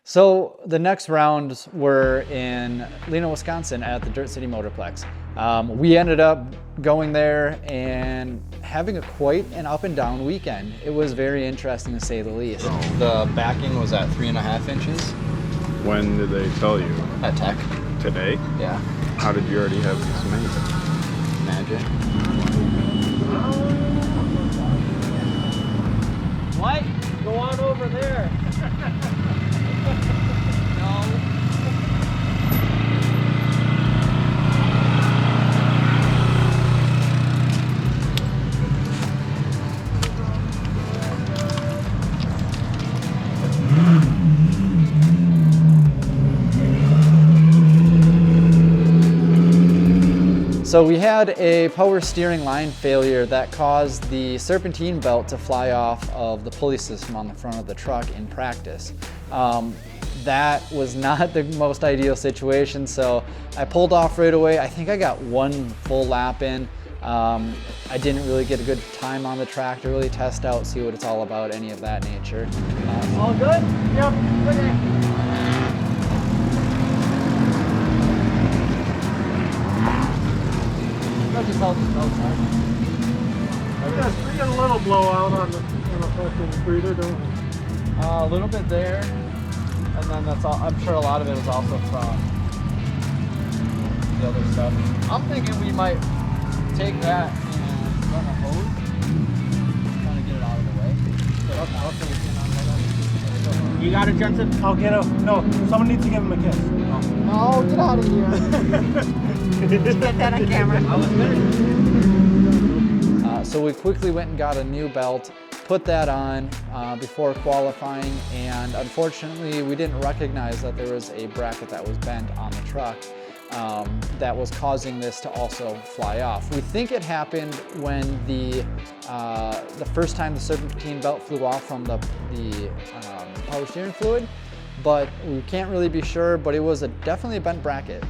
So the next rounds were in Lena, Wisconsin at the City Motorplex. We ended up going there and having quite an up and down weekend. It was very interesting to say the least. The backing was at 3.5 inches. When did they tell you? At Tech. Today? Yeah. How did you already have this many? Magic. What? Go on over there. No. So we had a power steering line failure that caused the serpentine belt to fly off of the pulley system on the front of the truck in practice. That was not the most ideal situation, so I pulled off right away. I think I got one full lap in. I didn't really get a good time on the track to really test out, see what it's all about, any of that nature. All good? Yep. Okay. Just hold the belt tight. We got a little blowout on the fucking breather, don't we? A little bit there, and then that's all. I'm sure a lot of it was also from the other stuff. I'm thinking we might take that and run a hose, trying to get it out of the way. You got it, Jensen? I'll get him. No, someone needs to give him a kiss. No, get out of here. Get that on camera. So we quickly went and got a new belt, put that on before qualifying, and unfortunately we didn't recognize that there was a bracket that was bent on the truck that was causing this to also fly off. We think it happened when the first time the serpentine belt flew off from the power steering fluid, but we can't really be sure, but it was definitely a bent bracket.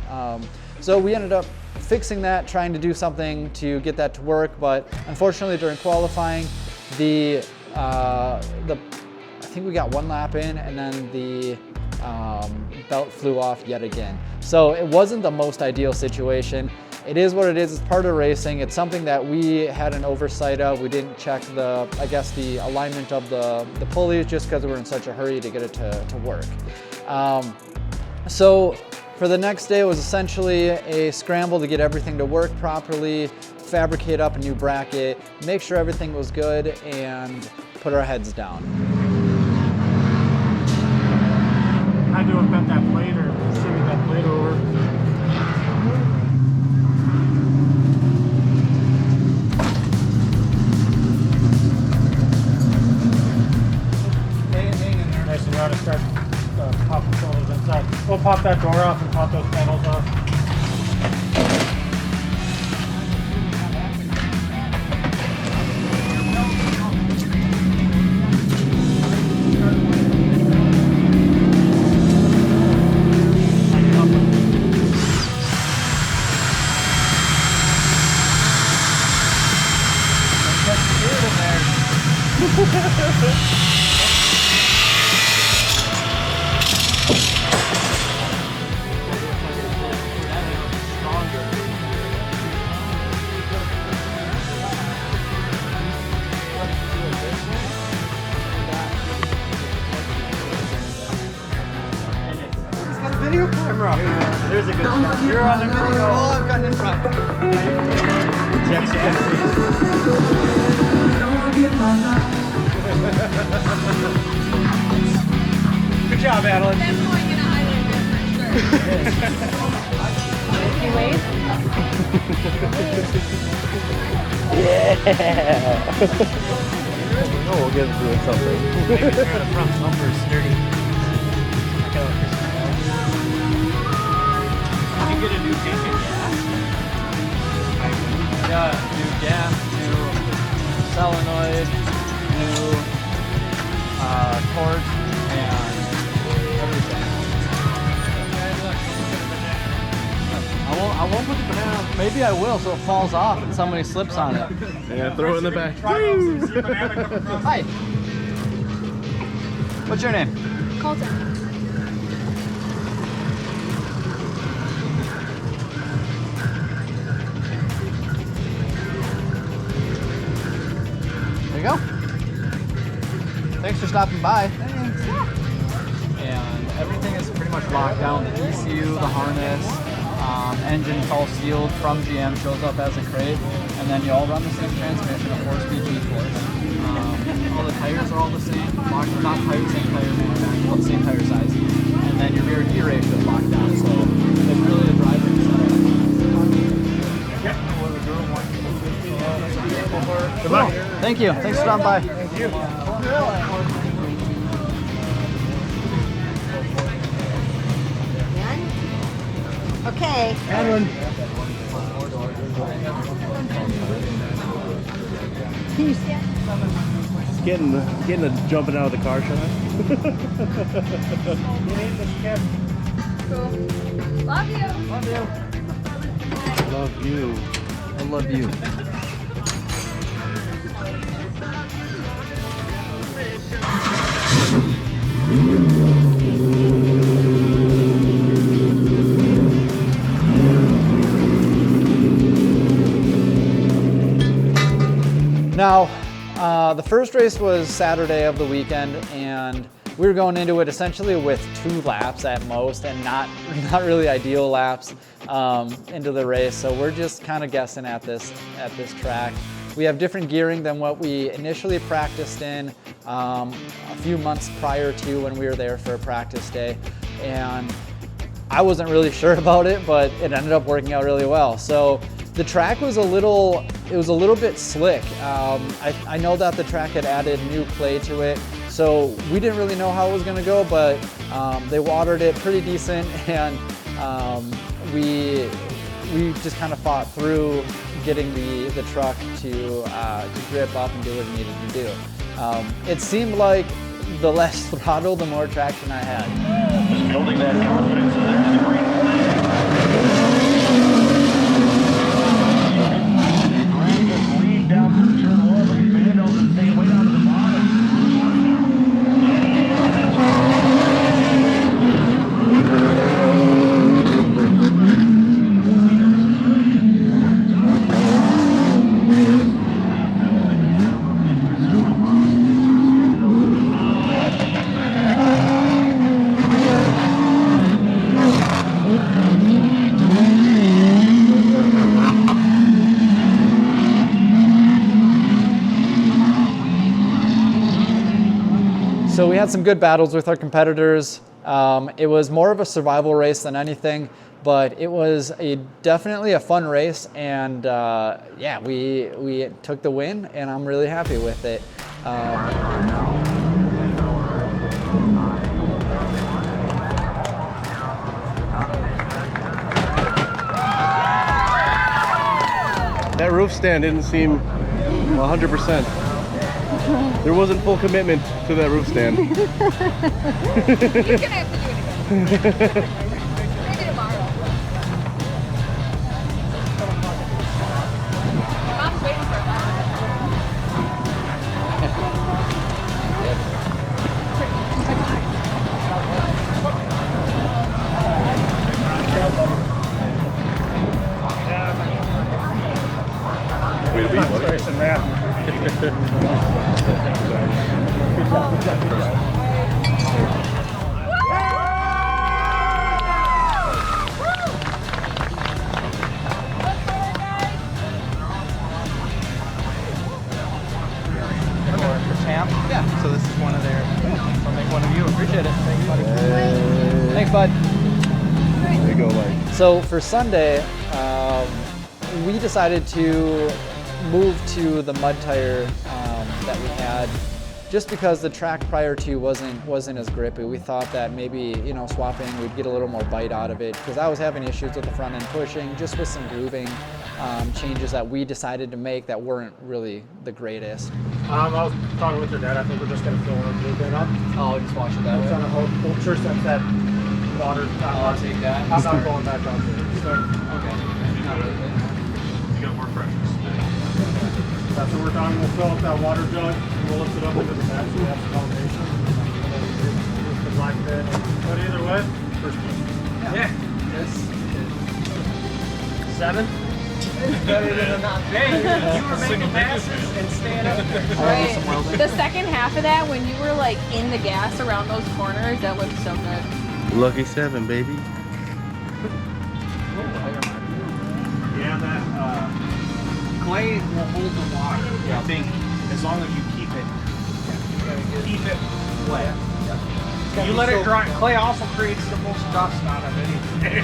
So we ended up fixing that, trying to do something to get that to work, but unfortunately during qualifying, I think we got one lap in and then the belt flew off yet again. So it wasn't the most ideal situation. It is what it is, it's part of racing. It's something that we had an oversight of. We didn't check the alignment of the pulleys just because we were in such a hurry to get it to work. So for the next day, it was essentially a scramble to get everything to work properly, fabricate up a new bracket, make sure everything was good, and put our heads down. I had to have bent that plate or shimmy that plate over. Hang in there. Nice, and you ought to start popping some of those inside. We'll pop that door off and pop those panels off. Video camera. There's a good shot. You're on the video. Oh, I've gotten in front. Yes, yes. Good job, Adeline. Them going in a Highlander for sure. Can you wave? Yeah! Oh, we'll get into something. Maybe the front bumper is sturdy. You get a new tank of gas? Yeah, new gas, new solenoid, new torch, and everything. I won't put the banana. Maybe I will, so it falls off and somebody slips on it. Yeah, throw it in the back. Hi. What's your name? Colton. stopping by. And everything is pretty much locked down. The ECU, the harness, engine's all sealed from GM, shows up as a crate, and then you all run the same transmission, a 4-speed G-force. All the tires are all the same, not tires, same tire manufacturer, but the same tire size. And then your rear gear ratio is locked down, so it's really a driving setup. Good luck. Thank you. Thanks for stopping by. Thank you. Okay. Can you stand? Getting the jumping out of the car shot. Cool. Love you. Love you. I love you. Now, the first race was Saturday of the weekend, and we were going into it essentially with 2 laps at most, and not really ideal laps into the race. So we're just kind of guessing at this track. We have different gearing than what we initially practiced in a few months prior to when we were there for a practice day, and I wasn't really sure about it, but it ended up working out really well. So the track was a little bit slick. I know that the track had added new clay to it, so we didn't really know how it was going to go, but they watered it pretty decent, and we just kind of fought through getting the truck to grip up and do what it needed to do. It seemed like the less throttle, the more traction I had. Just building that confidence, and there's the green flag. Grab this lead down through turn 1, but he's been able to stay way down to the bottom. So we had some good battles with our competitors. It was more of a survival race than anything, but it was definitely a fun race, and yeah, we took the win, and I'm really happy with it. That roof stand didn't seem 100%. There wasn't full commitment to that roof stand. You're gonna have to do it again. Maybe tomorrow. Mom's waiting for that. Way to be, buddy. Yeah, so this is one of their, so I'll make one of you. Appreciate it. Thanks, buddy. Thanks, bud. There you go, Mike. So for Sunday, we decided to move to the mud tire that we had, just because the track prior to wasn't as grippy. We thought that maybe, you know, swapping, we'd get a little more bite out of it, because I was having issues with the front end pushing, just with some grooving changes that we decided to make that weren't really the greatest. I was talking with your dad. I think we're just going to fill a blue bin up. Oh, just wash it that It's on a whole culture since that water. I'll take that. I'm not going back out there. So Okay. Not really good. You got more pressure. that's what we're talking. We'll fill up that water jug. We'll lift it up into the back so we have some foundation. And then we can black bin. But either way, first piece. Yeah. This is 7. Hey, you were making passes and staying up there. Right. The second half of that, when you were like in the gas around those corners, that looked so good. Lucky 7, baby. Yeah, that clay will hold the water. I think as long as you keep it wet. You let it dry. Clay also creates the most dust out of anything.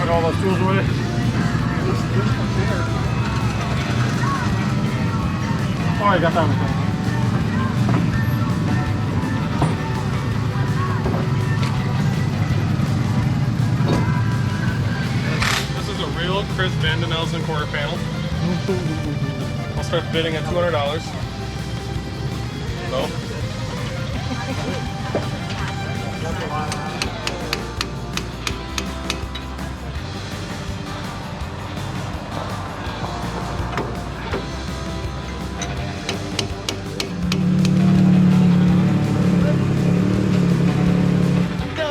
Put all those tools away. Oh, I got that one. This is a real Chris Van Den Elsen quarter panel. I'll start bidding at $200. No.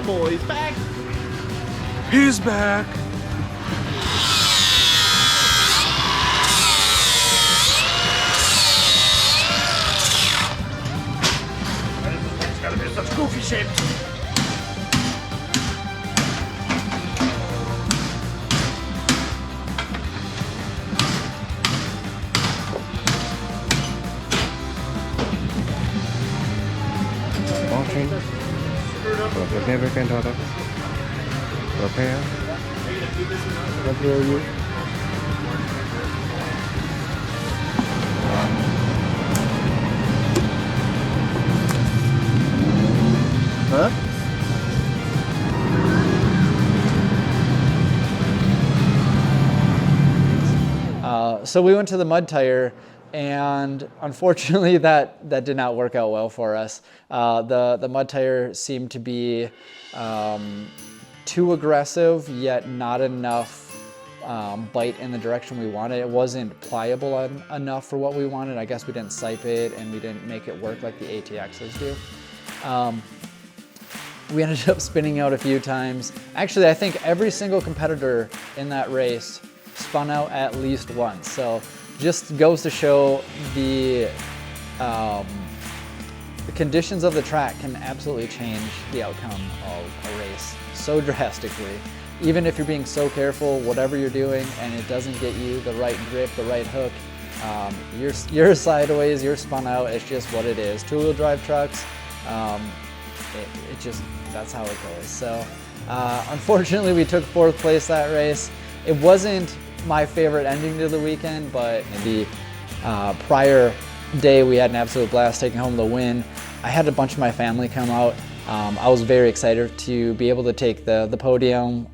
Boy's back. He's back. It's gotta be such goofy shape. Never can talk. Prepare. What will you? Huh? So we went to the mud tire, and unfortunately that did not work out well for us. The mud tire seemed to be too aggressive, yet not enough bite in the direction we wanted. It wasn't pliable enough for what we wanted. I guess we didn't sipe it and we didn't make it work like the ATXs do. We ended up spinning out a few times. Actually, I think every single competitor in that race spun out at least once. So just goes to show the conditions of the track can absolutely change the outcome of a race so drastically. Even if you're being so careful, whatever you're doing, and it doesn't get you the right grip, the right hook, you're sideways, you're spun out. It's just what it is. Two-wheel drive trucks, it just, that's how it goes. So unfortunately, we took 4th place that race. It wasn't my favorite ending to the weekend, but the prior day we had an absolute blast taking home the win. I had a bunch of my family come out. I was very excited to be able to take the podium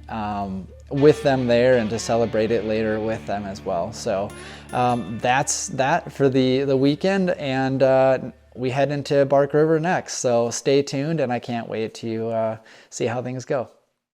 with them there and to celebrate it later with them as well. So that's that for the weekend, and we head into Bark River next. So stay tuned, and I can't wait to see how things go.